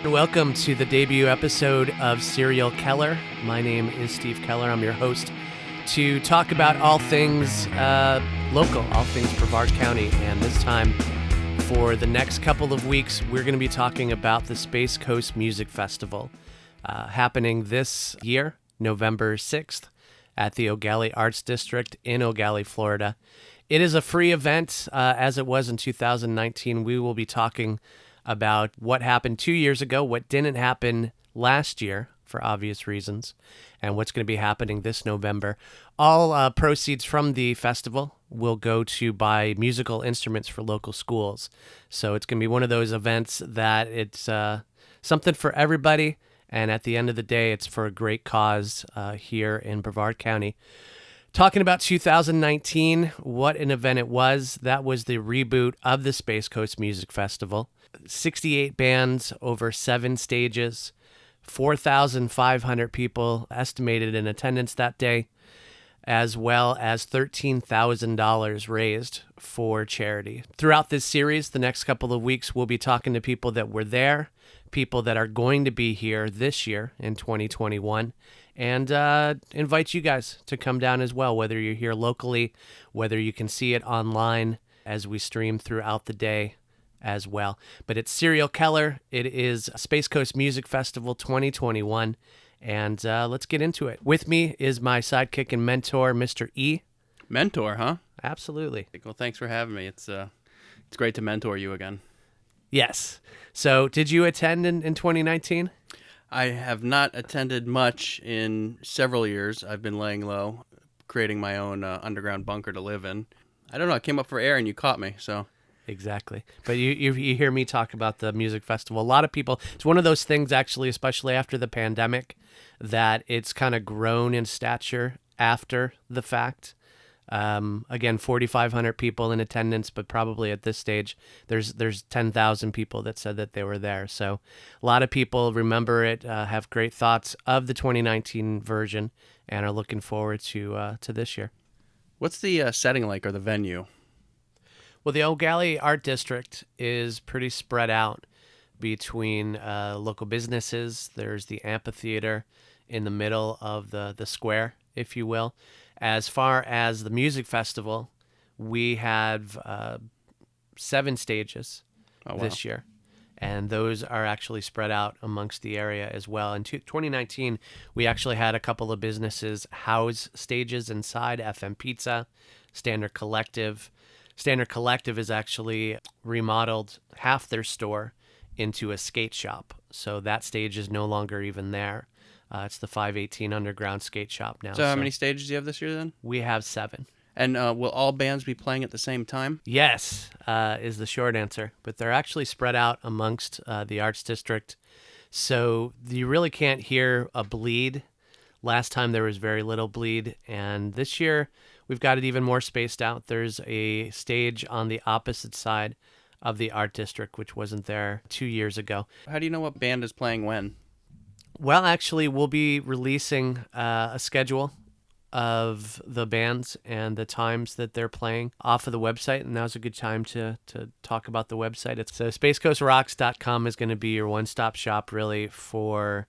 Welcome to the debut episode of Serial Keller. My name is Steve Keller. I'm your host to talk about all things local, all things Brevard County. And this time, for the next couple of weeks, we're going to be talking about the Space Coast Music Festival happening this year, November 6th, at the O'Galley Arts District in O'Galley, Florida. It is a free event, as it was in 2019. We will be talking about what happened 2 years ago, what didn't happen last year for obvious reasons, and what's going to be happening this November. All proceeds from the festival will go to buy musical instruments for local schools. So it's going to be one of those events that it's something for everybody, and at the end of the day, it's for a great cause here in Brevard County. Talking about 2019, what an event it was. That was the reboot of the Space Coast Music Festival. 68 bands over 7 stages, 4,500 people estimated in attendance that day, as well as $13,000 raised for charity. Throughout this series, the next couple of weeks, we'll be talking to people that were there, people that are going to be here this year in 2021, and invite you guys to come down as well, whether you're here locally, whether you can see it online as we stream throughout the day as well. But it's Serial Keller. It is Space Coast Music Festival 2021, and let's get into it. With me is my sidekick and mentor, Mr. E. Mentor, huh? Absolutely. Well, thanks for having me. It's great to mentor you again. Yes. So did you attend in 2019? I have not attended much in several years. I've been laying low, creating my own underground bunker to live in. I don't know. I came up for air and you caught me, so... Exactly. But you hear me talk about the music festival. A lot of people, it's one of those things actually, especially after the pandemic, that it's kind of grown in stature after the fact. Again, 4,500 people in attendance, but probably at this stage, there's 10,000 people that said that they were there. So a lot of people remember it, have great thoughts of the 2019 version, and are looking forward to this year. What's the setting like, or the venue? Well, the O'Galley Art District is pretty spread out between local businesses. There's the amphitheater in the middle of the square, if you will. As far as the music festival, we have 7 stages this year, and those are actually spread out amongst the area as well. In 2019, we actually had a couple of businesses house stages inside: FM Pizza, Standard Collective. Standard Collective is actually remodeled half their store into a skate shop. So that stage is no longer even there. It's the 518 Underground Skate Shop now. So how many stages do you have this year then? We have 7. And will all bands be playing at the same time? Yes, is the short answer. But they're actually spread out amongst the Arts District. So you really can't hear a bleed. Last time there was very little bleed. And this year we've got it even more spaced out. There's a stage on the opposite side of the Art District, which wasn't there 2 years ago. How do you know what band is playing when? Well, actually, we'll be releasing a schedule of the bands and the times that they're playing off of the website, and now's a good time to talk about the website. It's spacecoastrocks.com is going to be your one-stop shop, really, for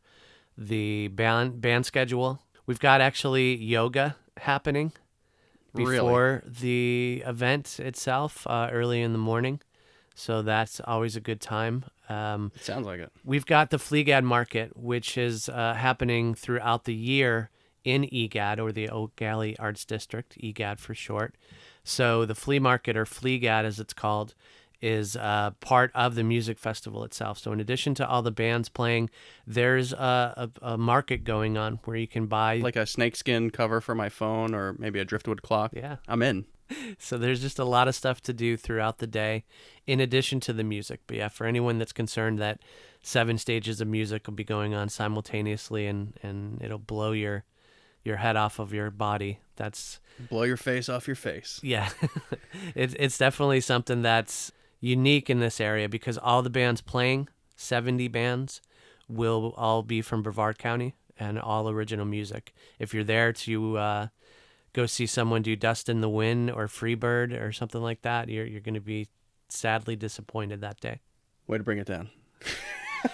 the band schedule. We've got actually yoga happening before the event itself, early in the morning. So that's always a good time. It sounds like it. We've got the Fleegad Market, which is happening throughout the year in EGAD, or the O'Galley Arts District, EGAD for short. So the flea market, or Fleegad as it's called, is part of the music festival itself. So in addition to all the bands playing, there's a market going on where you can buy... Like a snakeskin cover for my phone, or maybe a driftwood clock. Yeah. I'm in. So there's just a lot of stuff to do throughout the day in addition to the music. But yeah, for anyone that's concerned that 7 stages of music will be going on simultaneously and it'll blow your head off of your body, that's... Blow your face off your face. Yeah. It's definitely something that's unique in this area because all the bands playing, 70 bands, will all be from Brevard County and all original music. If you're there to go see someone do Dust in the Wind or Freebird or something like that, you're going to be sadly disappointed that day. Way to bring it down.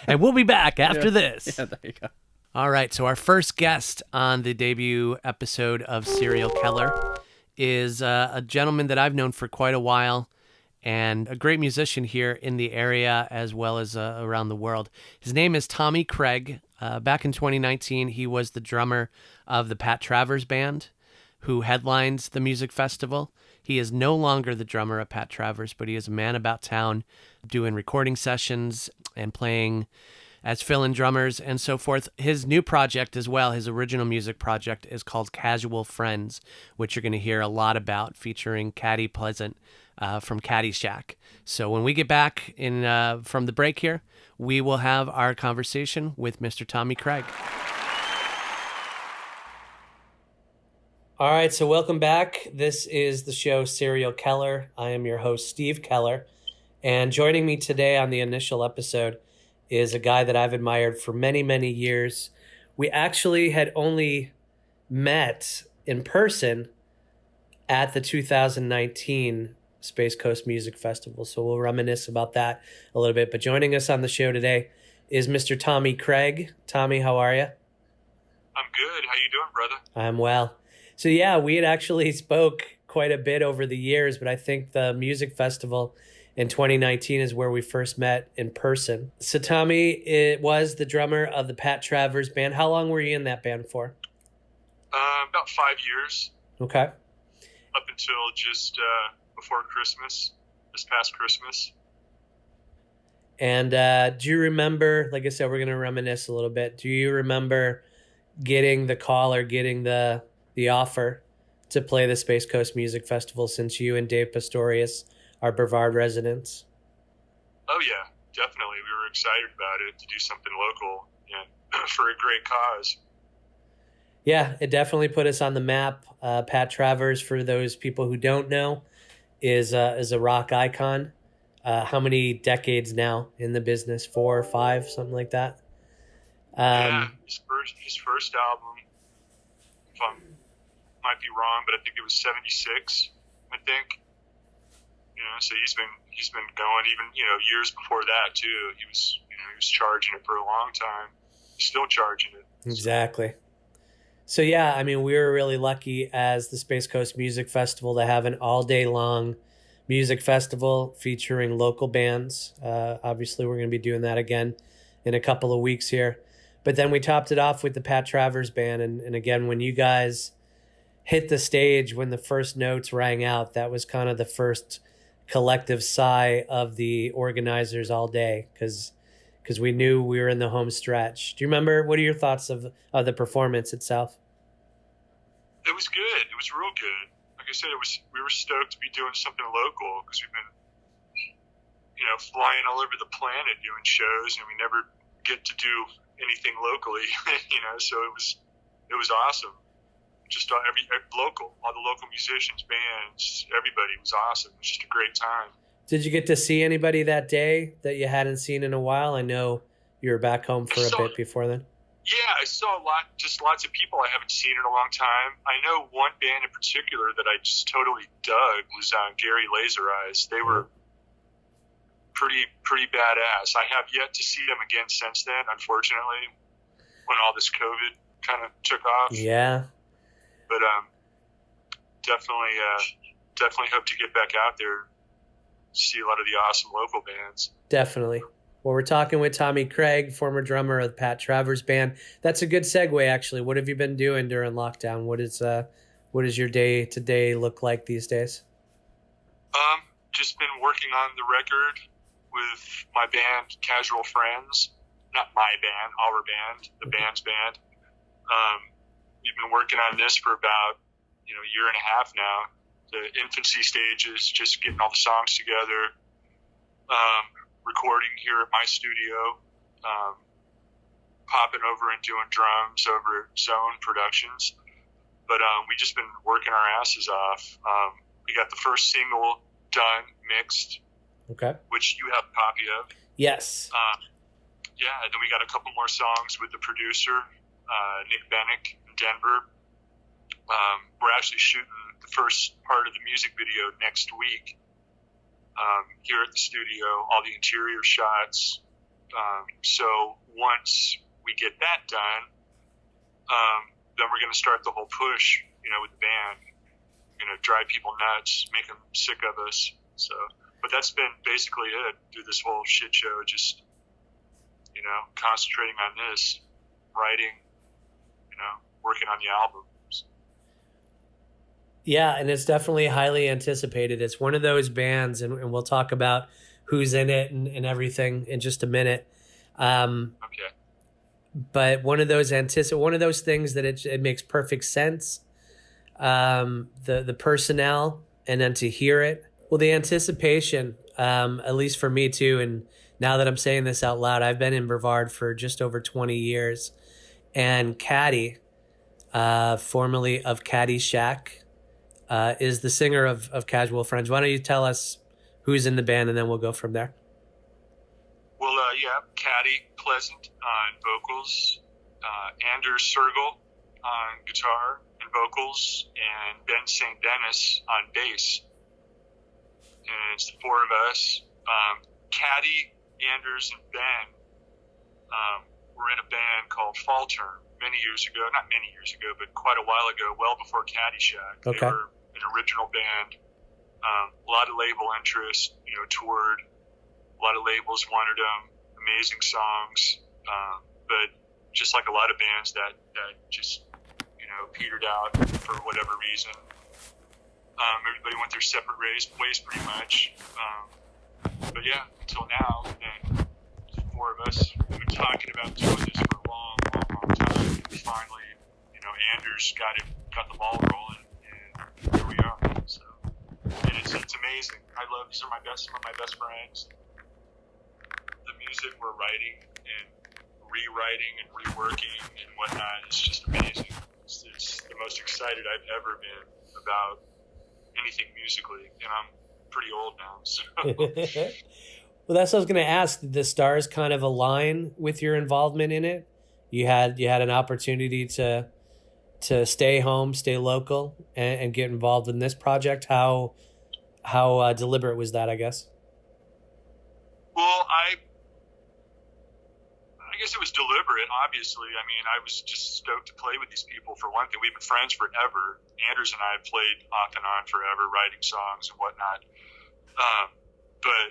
And we'll be back after this. Yeah, there you go. All right, so our first guest on the debut episode of Serial Keller is a gentleman that I've known for quite a while and a great musician here in the area as well as around the world. His name is Tommy Craig. Back in 2019, he was the drummer of the Pat Travers Band, who headlines the music festival. He is no longer the drummer of Pat Travers, but he is a man about town doing recording sessions and playing as fill-in drummers and so forth. His new project as well, his original music project, is called Casual Friends, which you're going to hear a lot about, featuring Caddy Pleasant from Caddyshack. So when we get back from the break here, we will have our conversation with Mr. Tommy Craig. All right, so welcome back. This is the show Serial Keller. I am your host, Steve Keller. And joining me today on the initial episode is a guy that I've admired for many, many years. We actually had only met in person at the 2019 Space Coast Music Festival, so we'll reminisce about that a little bit. But joining us on the show today is Mr. Tommy Craig. Tommy, how are you? I'm good. How you doing, brother? I'm well. So yeah, we had actually spoke quite a bit over the years, but I think the music festival in 2019 is where we first met in person. So Tommy, it was the drummer of the Pat Travers Band. How long were you in that band for? About 5 years. Okay. Up until just before Christmas, this past Christmas. And do you remember, like I said, we're going to reminisce a little bit. Do you remember getting the call or getting the offer to play the Space Coast Music Festival, since you and Dave Pastorius are Brevard residents? Oh, yeah, definitely. We were excited about it, to do something local and for a great cause. Yeah, it definitely put us on the map. Pat Travers, for those people who don't know, is a rock icon. How many decades now in the business? 4 or 5, something like that? Yeah, his first album, if I might be wrong, but I think it was 76, I think. So he's been going even, years before that too. He was charging it for a long time. He's still charging it. Exactly. So yeah, I mean, we were really lucky as the Space Coast Music Festival to have an all day long music festival featuring local bands. Obviously we're going to be doing that again in a couple of weeks here. But then we topped it off with the Pat Travers Band. And again, when you guys hit the stage, when the first notes rang out, that was kind of the first collective sigh of the organizers all day, because we knew we were in the home stretch. Do you remember, what are your thoughts of the performance itself? It was good. It was real good. Like I said, we were stoked to be doing something local, because we've been, flying all over the planet doing shows, and we never get to do anything locally, so it was awesome. Just all the local musicians, bands, everybody was awesome. It was just a great time. Did you get to see anybody that day that you hadn't seen in a while? I know you were back home for a bit before then. Yeah, I saw lots of people I haven't seen in a long time. I know one band in particular that I just totally dug was Gary Laser Eyes. They were pretty badass. I have yet to see them again since then, unfortunately, when all this COVID kind of took off. Yeah. But definitely hope to get back out there, see a lot of the awesome local bands. Definitely. Well, we're talking with Tommy Craig, former drummer of the Pat Travers Band. That's a good segue, actually. What have you been doing during lockdown? What does your day-to-day look like these days? Just been working on the record with my band, Casual Friends. Not my band, our band, the band's band. We've been working on this for about, a year and a half now. The infancy stages, just getting all the songs together, recording here at my studio, popping over and doing drums over at Zone Productions. But we just been working our asses off. We got the first single done, mixed, okay, which you have a copy of. Yes. And then we got a couple more songs with the producer, Nick Bennick in Denver. We're actually shooting the first part of the music video next week here at the studio, all the interior shots, So once we get that done, then we're going to start the whole push, with the band, drive people nuts, make them sick of us. So, but that's been basically it through this whole shit show. Just, concentrating on this, writing, working on the albums. Yeah, and it's definitely highly anticipated. It's one of those bands, and we'll talk about who's in it and everything in just a minute. Okay. But one of those things that it makes perfect sense. The personnel, and then to hear it. Well, the anticipation, at least for me too. And now that I'm saying this out loud, I've been in Brevard for just over 20 years, and Caddy, formerly of Caddy Shack, is the singer of Casual Friends. Why don't you tell us who's in the band, and then we'll go from there. Well, Caddy Pleasant on vocals, Anders Sergel on guitar and vocals, and Ben St. Dennis on bass. And it's the four of us. Caddy, Anders, and Ben were in a band called Fall Term many years ago. Not many years ago, but quite a while ago, well before Caddyshack. Okay. They were an original band. A lot of label interest, toured. A lot of labels wanted them. Amazing songs. But just like a lot of bands that just, petered out for whatever reason. Everybody went their separate ways pretty much. But yeah, until now, and the four of us have been talking about doing this for a long time. And finally, Anders got the ball rolling, and here we are. So, and it's amazing. These are some of my best friends. The music we're writing and rewriting and reworking and whatnot is just amazing. It's the most excited I've ever been about anything musically, and I'm pretty old now. So. Well, that's what I was going to ask. Did the stars kind of align with your involvement in it? You had an opportunity to stay home, stay local, and get involved in this project. How deliberate was that, I guess? Well, I guess it was deliberate, obviously. I mean, I was just stoked to play with these people, for one thing. We've been friends forever. Anders and I have played off and on forever, writing songs and whatnot. But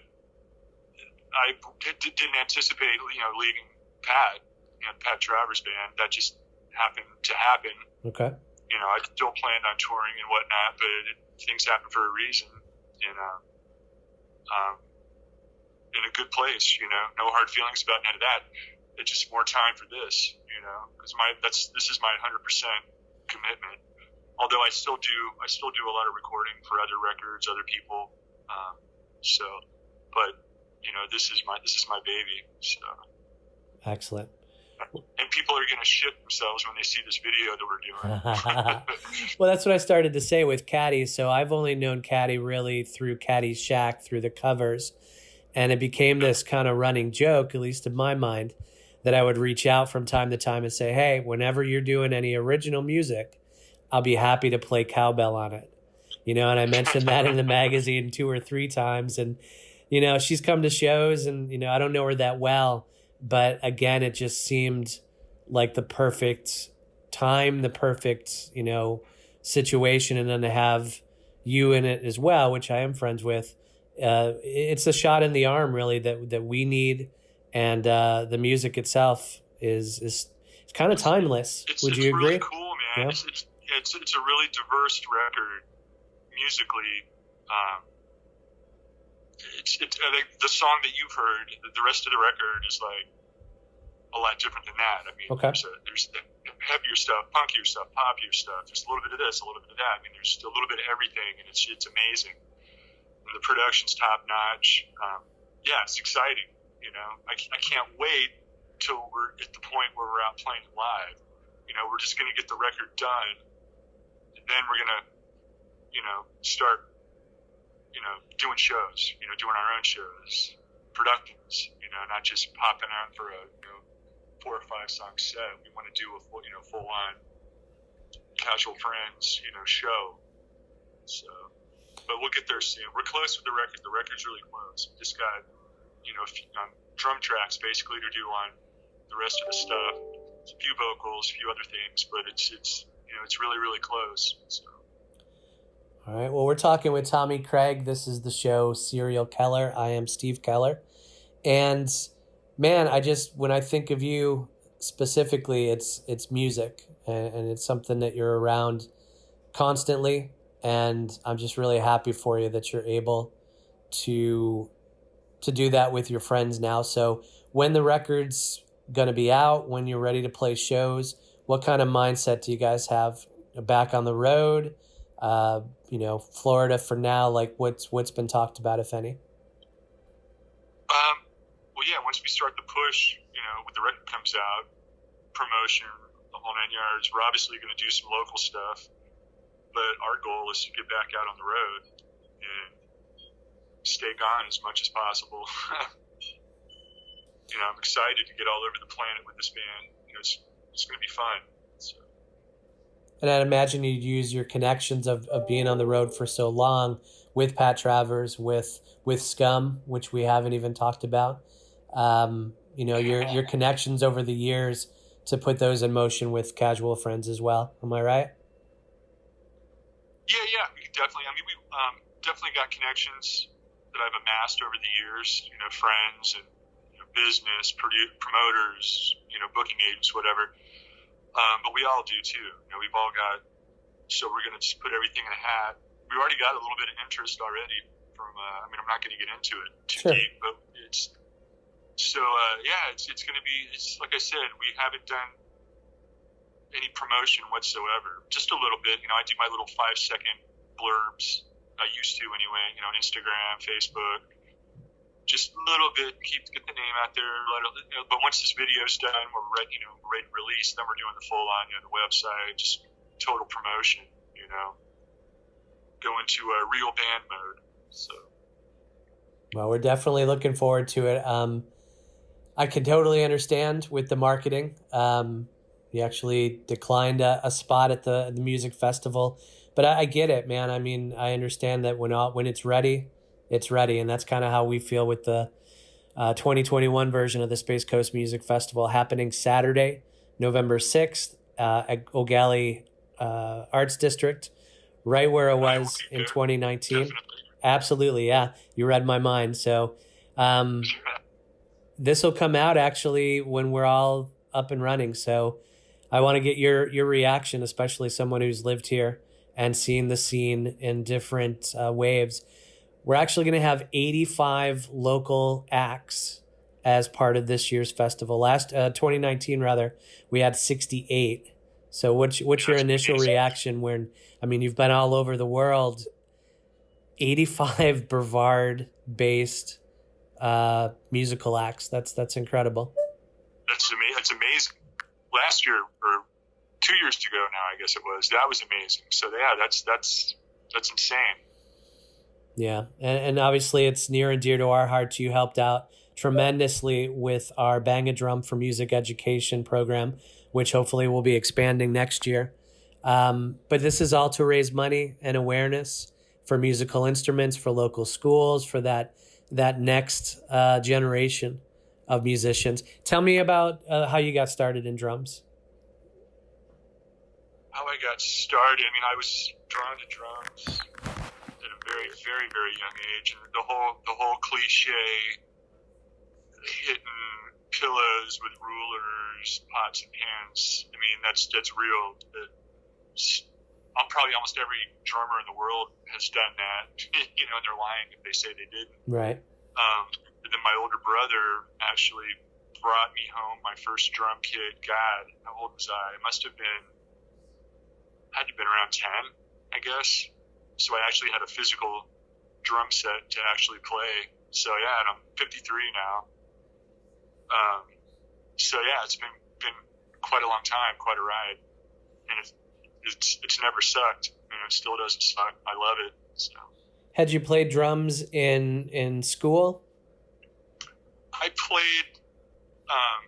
I didn't anticipate, leaving Pat, Pat Travers Band. That just happened to happen. Okay. I still planned on touring and whatnot, but things happen for a reason. And in a good place, no hard feelings about none of that. It's just more time for this, because this is my 100% commitment. Although I still do a lot of recording for other records, other people. But this is my baby. So excellent. And people are going to shit themselves when they see this video that we're doing. Well, that's what I started to say with Caddy. So I've only known Caddy really through Caddy Shack, through the covers. And it became this kind of running joke, at least in my mind, that I would reach out from time to time and say, hey, whenever you're doing any original music, I'll be happy to play cowbell on it. And I mentioned that in the magazine 2 or 3 times. And, she's come to shows and, I don't know her that well. But again, it just seemed like the perfect time, the perfect, situation. And then to have you in it as well, which I am friends with. It's a shot in the arm, really, that we need, and the music itself is kind of timeless. Would you agree? It's really cool, man. Yeah. It's a really diverse record musically. The song that you've heard, the rest of the record is like a lot different than that. I mean, okay. There's the heavier stuff, punkier stuff, poppier stuff. There's a little bit of this, a little bit of that. I mean, there's a little bit of everything, and it's amazing. And the production's top notch. It's exciting. I can't wait till we're at the point where we're out playing live. We're just going to get the record done, and then we're going to, start, doing shows. Doing our own shows, productions. Not just popping out for a 4 or 5 song set. We want to do a full on Casual Friends, show. So. But we'll get there soon. We're close with the record. The record's really close. We just got drum tracks basically to do on the rest of the stuff. It's a few vocals, a few other things, but it's really, really close. So. All right. Well, we're talking with Tommy Craig. This is the show Serial Keller. I am Steve Keller. And man, when I think of you specifically, it's music, and it's something that you're around constantly. And I'm just really happy for you that you're able to do that with your friends now. So when the record's going to be out, when you're ready to play shows, what kind of mindset do you guys have? Back on the road, Florida for now, like what's been talked about, if any? Well, yeah, once we start the push, when the record comes out, promotion, the whole 9 yards, we're obviously going to do some local stuff, but our goal is to get back out on the road and stay gone as much as possible. I'm excited to get all over the planet with this band. It's going to be fun. So. And I'd imagine you'd use your connections of being on the road for so long with Pat Travers, with Scum, which we haven't even talked about. Your connections over the years to put those in motion with Casual Friends as well. Am I right? Yeah, we definitely. I mean, we definitely got connections that I've amassed over the years. Friends and business, promoters, booking agents, whatever. But we all do too. We've all got. So we're going to just put everything in a hat. We've already got a little bit of interest already from. I'm not going to get into it too deep, but it's. So it's going to be. It's like I said, we haven't done any promotion whatsoever. Just a little bit. I do my little 5-second blurbs. I used to anyway. On Instagram, Facebook. Just a little bit, get the name out there. But once this video's done, we're ready to release. Then we're doing the full on, the website, just total promotion. Go into a real band mode. So. Well, we're definitely looking forward to it. I can totally understand with the marketing. You actually declined a spot at the music festival, but I get it, man. I mean, I understand that when it's ready. It's ready, and that's kind of how we feel with the 2021 version of the Space Coast Music Festival happening Saturday, November 6th at O'Galley Arts District, right where it was in 2019. Definitely. Absolutely, yeah. You read my mind. So this will come out actually when we're all up and running. So I want to get your reaction, especially someone who's lived here and seen the scene in different waves. We're actually going to have 85 local acts as part of this year's festival. 2019 rather, we had 68. So what's your initial reaction when, you've been all over the world, 85 Brevard-based musical acts. That's incredible. That's amazing. Last year, or 2 years ago now, I guess it was, that was amazing. So yeah, that's insane. Yeah, and obviously it's near and dear to our hearts. You helped out tremendously with our Bang a Drum for Music Education program, which hopefully will be expanding next year. But this is all to raise money and awareness for musical instruments, for local schools, for that next generation of musicians. Tell me about how you got started in drums. How I got started, I was drawn to drums at a very, very, very young age, and the whole cliche hitting pillows with rulers, pots and pans. That's real. Probably almost every drummer in the world has done that. And they're lying if they say they didn't. Right. But then my older brother actually brought me home my first drum kit. God, how old was I? It must have been, had to have been around 10, I guess. So I actually had a physical drum set to actually play. So yeah, and I'm 53 now. So yeah, it's been quite a long time, quite a ride, and it's never sucked. It still doesn't suck. I love it. So. Had you played drums in school? I played a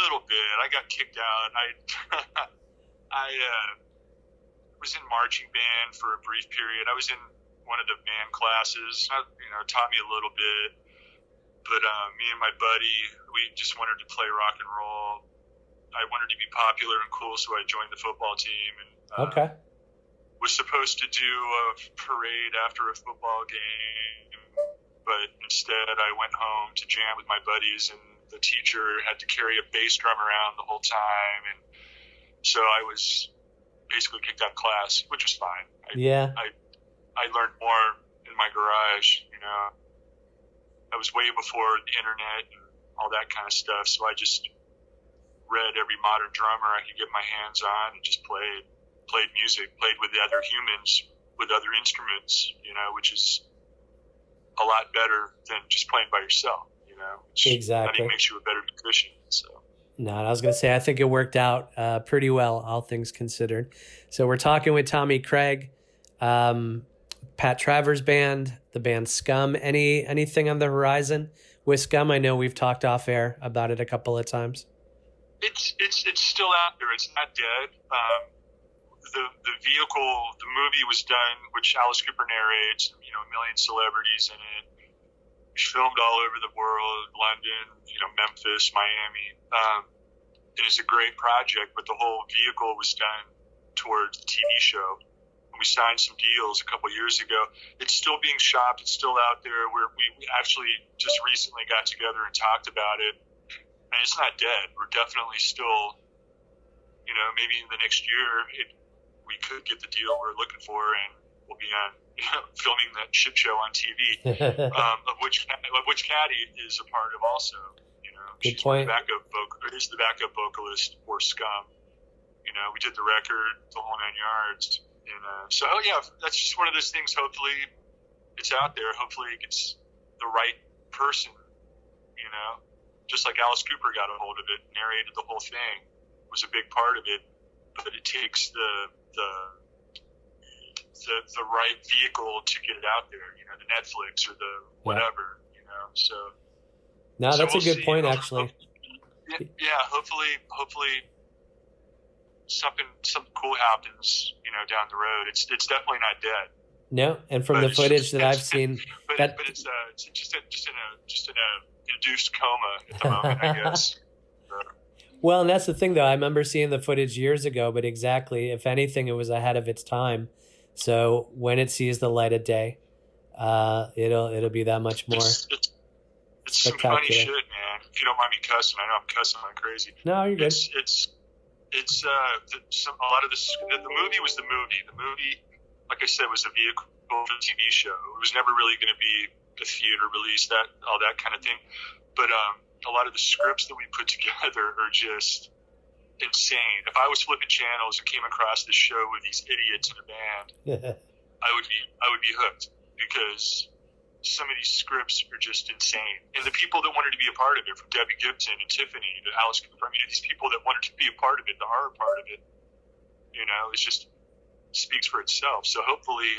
little bit. I got kicked out. I was in marching band for a brief period. I was in one of the band classes. Taught me a little bit. But me and my buddy, we just wanted to play rock and roll. I wanted to be popular and cool, so I joined the football team and Okay. was supposed to do a parade after a football game, but instead I went home to jam with my buddies, and the teacher had to carry a bass drum around the whole time, and so I was basically kicked out of class, which was fine. I learned more in my garage, you know. I was way before the internet and all that kind of stuff, so I just read every modern drummer I could get my hands on and just played music, played with the other humans, with other instruments, you know, which is a lot better than just playing by yourself, you know. Which Exactly. I think makes you a better musician. So. No, I was going to say, I think it worked out pretty well, all things considered. So we're talking with Tommy Craig, Pat Travers Band, the band Scum. Anything on the horizon with Scum? I know we've talked off air about it a couple of times. It's still out there. It's not dead. The vehicle, the movie was done, which Alice Cooper narrates. You know, a million celebrities in it. Filmed all over the world, London, you know, Memphis, Miami. It is a great project, but the whole vehicle was done towards the TV show. We signed some deals a couple of years ago. It's still being shopped. It's still out there. We actually just recently got together and talked about it. And it's not dead. We're definitely still, you know, maybe in the next year, we could get the deal we're looking for, and we'll be on, you know, filming that shit show on TV, of which Caddy is a part of also. You know, Good she's point. Is the backup vocalist for Scum. You know, we did the record, the whole 9 yards. And so, yeah, that's just one of those things. Hopefully it's out there. Hopefully it gets the right person, you know, just like Alice Cooper got a hold of it, narrated the whole thing, was a big part of it, but it takes the right vehicle to get it out there, you know, the Netflix or the whatever, you know, so. No, that's we'll a good see. point, actually. Yeah, hopefully something cool happens, you know, down the road. It's definitely not dead. No, and from the footage that I've seen, but it's just in a induced coma at the moment, I guess. Well, and that's the thing, though. I remember seeing the footage years ago, but exactly, if anything, it was ahead of its time. So when it sees the light of day, it'll be that much more. It's some funny shit, man. If you don't mind me cussing, I know I'm cussing like crazy. No, you're good. It's a lot of this. The movie was the movie. The movie, like I said, was a vehicle for the TV show. It was never really going to be a theater release, all that kind of thing. But a lot of the scripts that we put together are just insane. If I was flipping channels and came across this show with these idiots in a band, I would be hooked, because some of these scripts are just insane. And the people that wanted to be a part of it, from Debbie Gibson and Tiffany to Alice Cooper, I mean, these people that wanted to be a part of it, the horror part of it, you know, it's just speaks for itself. So hopefully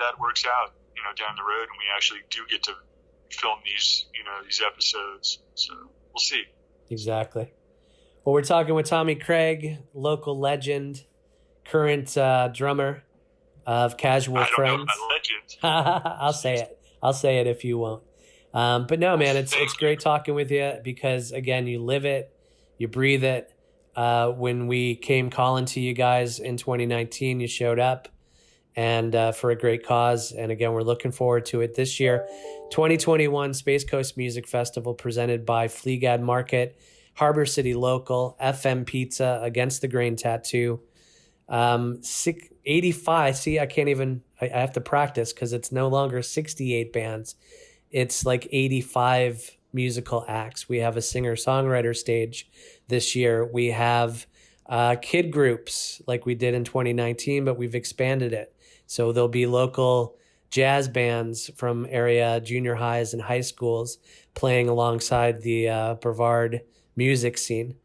that works out, you know, down the road, and we actually do get to film these episodes. So we'll see. Exactly. Well, we're talking with Tommy Craig, local legend, current drummer of Casual Friends. I don't know about legend. I'll say it if you won't. But no, man, it's great talking with you, because again, you live it, you breathe it. When we came calling to you guys in 2019, you showed up, and for a great cause. And again, we're looking forward to it this year. 2021 Space Coast Music Festival, presented by Fleegad Market, Harbor City Local, FM Pizza, Against the Grain Tattoo. 85. See, I have to practice, because it's no longer 68 bands. It's like 85 musical acts. We have a singer-songwriter stage this year. We have kid groups like we did in 2019, but we've expanded it. So there'll be local jazz bands from area junior highs and high schools playing alongside the Brevard music scene.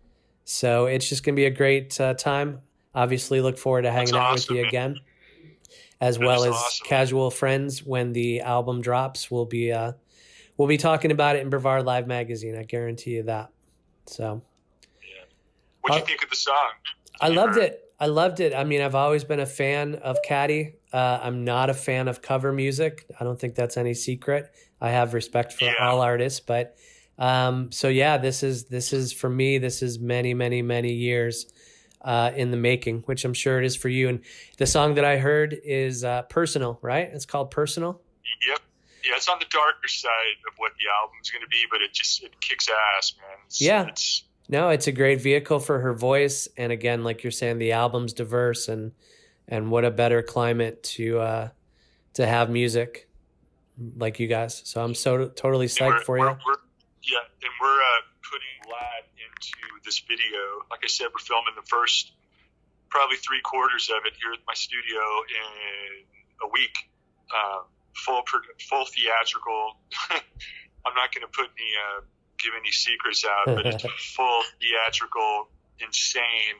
So it's just going to be a great time. Obviously, look forward to hanging out with you again, as well as Casual Friends. When the album drops, we'll be talking about it in Brevard Live Magazine. I guarantee you that. So, what do you think of the song? I loved it. I loved it. I mean, I've always been a fan of Caddy. I'm not a fan of cover music. I don't think that's any secret. I have respect for all artists, but so yeah, this is for me. This is many, many, many years in the making, which I'm sure it is for you. And the song that I heard is Personal, right? It's called Personal. Yep. Yeah, it's on the darker side of what the album's going to be, but it kicks ass, man. No, it's a great vehicle for her voice, and again, like you're saying, the album's diverse, and what a better climate to have music like you guys. So I'm so totally psyched for you. We're putting a lot into this video. Like I said, we're filming the first probably 3/4 of it here at my studio in a week. Full theatrical. I'm not going to give any secrets out, but it's full theatrical, insane.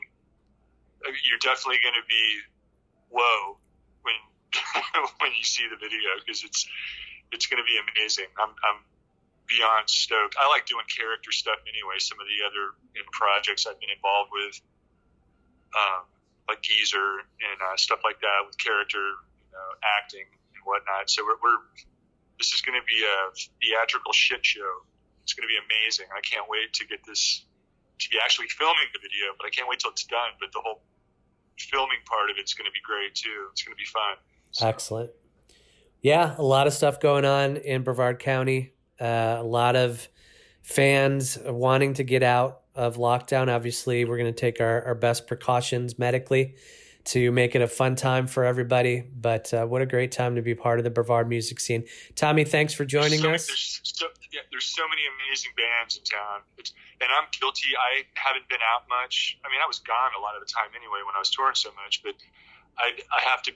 You're definitely going to be whoa when when you see the video, because it's going to be amazing. I'm beyond stoked. I like doing character stuff anyway. Some of the other projects I've been involved with, like Geezer and stuff like that, with character, acting and whatnot. So this is going to be a theatrical shit show. It's going to be amazing. I can't wait to get this, to be actually filming the video, but I can't wait till it's done. But the whole filming part of it's going to be great too. It's going to be fun. So. Excellent. Yeah, a lot of stuff going on in Brevard County. A lot of fans wanting to get out of lockdown. Obviously, we're going to take our best precautions medically to make it a fun time for everybody. But what a great time to be part of the Brevard music scene. Tommy, thanks for joining us. There's so many amazing bands in town. And I'm guilty. I haven't been out much. I mean, I was gone a lot of the time anyway when I was touring so much. But I have to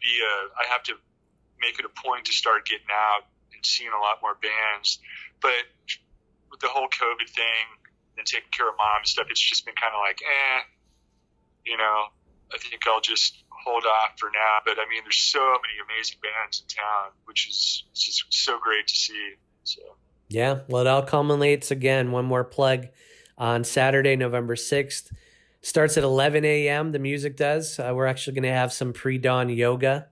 make it a point to start getting out and seeing a lot more bands. But with the whole COVID thing and taking care of mom and stuff, it's just been kind of like, I think I'll just hold off for now. But I mean, there's so many amazing bands in town, which is just so great to see. So yeah, well, it all culminates again. One more plug on Saturday, November 6th. Starts at 11 a.m. The music does. We're actually going to have some pre-dawn yoga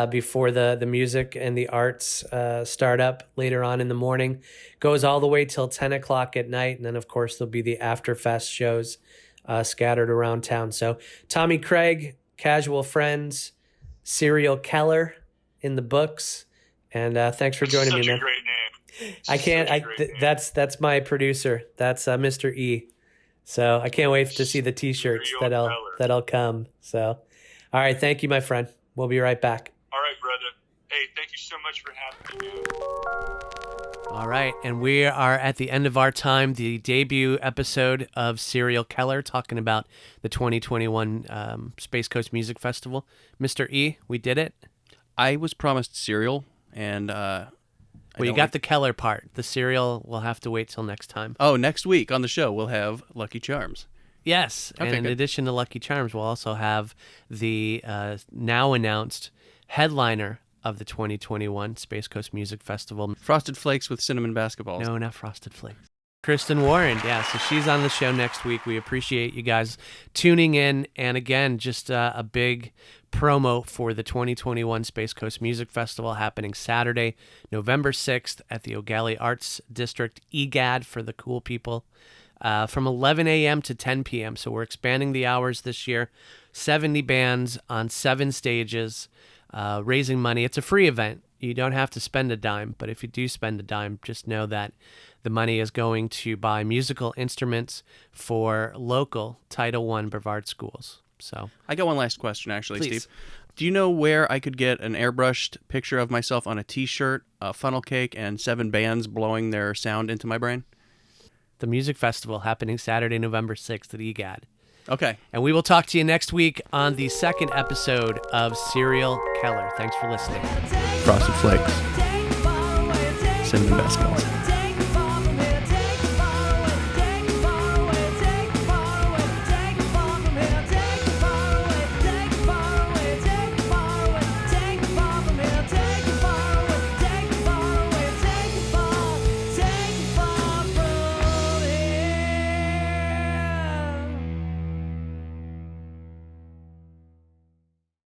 before the music and the arts start up later on in the morning. Goes all the way till 10 o'clock at night. And then, of course, there'll be the Afterfest shows scattered around town. So Tommy Craig, Casual Friends, Serial Keller in the books. And thanks for joining me, man. Such a great name. That's my producer. That's Mr. E. So I can't wait to see the T-shirts that'll come. So, all right, thank you, my friend. We'll be right back. All right, brother. Hey, thank you so much for having me, man. All right, and we are at the end of our time, the debut episode of Serial Keller, talking about the 2021 Space Coast Music Festival. Mr. E, we did it. I was promised cereal, and you got the Keller part. The cereal will have to wait till next time. Oh, next week on the show we'll have Lucky Charms. Yes, okay, and in addition to Lucky Charms, we'll also have the now announced headliner of the 2021 Space Coast Music Festival. Frosted Flakes with cinnamon basketballs. No, not Frosted Flakes. Kristen Warren, yeah, so she's on the show next week. We appreciate you guys tuning in. And again, just a big promo for the 2021 Space Coast Music Festival happening Saturday, November 6th at the O'Galley Arts District, EGAD for the cool people, from 11 a.m. to 10 p.m. So we're expanding the hours this year. 70 bands on 7 stages, raising money. It's a free event. You don't have to spend a dime, but if you do spend a dime, just know that the money is going to buy musical instruments for local Title I Brevard schools. So I got one last question, actually, please. Steve. Do you know where I could get an airbrushed picture of myself on a T-shirt, a funnel cake, and 7 bands blowing their sound into my brain? The music festival happening Saturday, November 6th at EGAD. Okay. And we will talk to you next week on the second episode of Serial Keller. Thanks for listening. Frosted Flakes. Cinnamon basketballs.